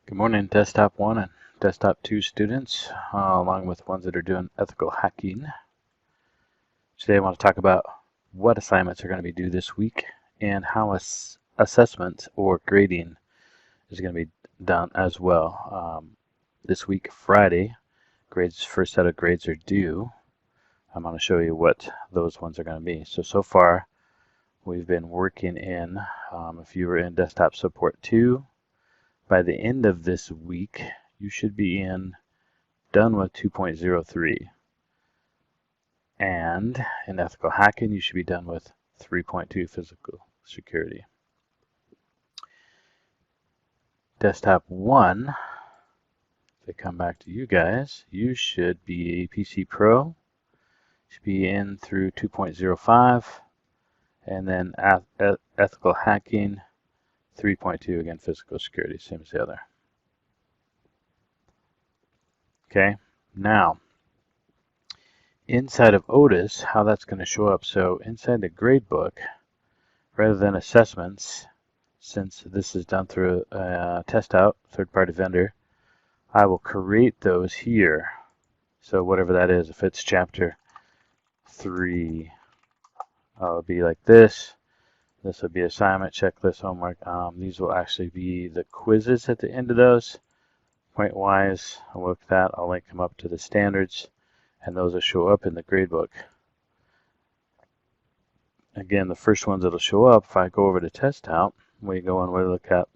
Good morning, Desktop 1 and Desktop 2 students, along with ones that are doing ethical hacking. Today I want to talk about what assignments are going to be due this week and how assessment or grading is going to be done as well. This week, Friday, first set of grades are due. I'm going to show you what those ones are going to be. So far, we've been working in, if you were in Desktop Support 2, by the end of this week, you should be done with 2.03. And in ethical hacking, you should be done with 3.2 physical security. Desktop 1, if I come back to you guys, you should be a PC Pro. Should be in through 2.05. And then ethical hacking, 3.2, again, physical security, same as the other. Okay, now, inside of Otis, how that's going to show up. So inside the gradebook, rather than assessments, since this is done through a test out, third-party vendor, I will create those here. So whatever that is, if it's chapter 3, it'll be like this. This will be assignment, checklist, homework. These will actually be the quizzes at the end of those. Point-wise, I'll look at that. I'll link them up to the standards, and those will show up in the gradebook. Again, the first ones that'll show up, if I go over to test out, we go and we look at,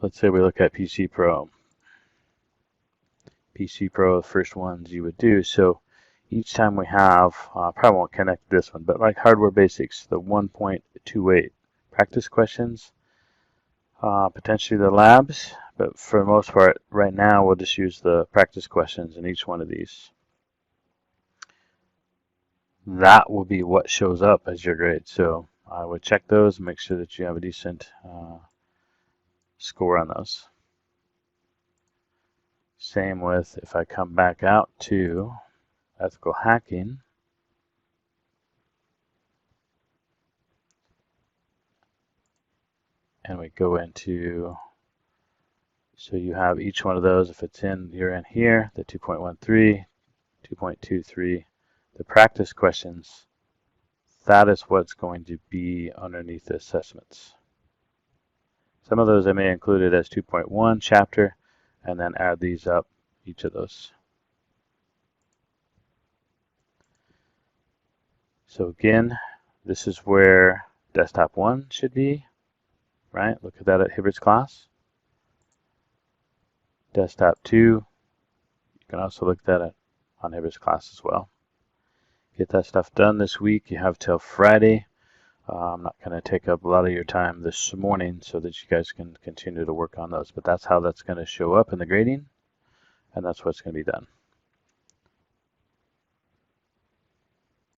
let's say we look at PC Pro. PC Pro, the first ones you would do. So each time we have, probably won't connect this one, but like hardware basics, the 1.28 practice questions, potentially the labs, but for the most part, right now we'll just use the practice questions in each one of these. That will be what shows up as your grade. So I would check those and make sure that you have a decent score on those. Same with if I come back out to ethical hacking, and we go into, so you have each one of those, if it's in, you're in here, the 2.13, 2.23, the practice questions, that is what's going to be underneath the assessments. Some of those I may include it as 2.1 chapter, and then add these up, each of those. So again, this is where Desktop 1 should be, right? Look at that at Hibbert's class. Desktop 2, you can also look at that on Hibbert's class as well. Get that stuff done this week. You have till Friday. I'm not going to take up a lot of your time this morning so that you guys can continue to work on those. But that's how that's going to show up in the grading, and that's what's going to be done.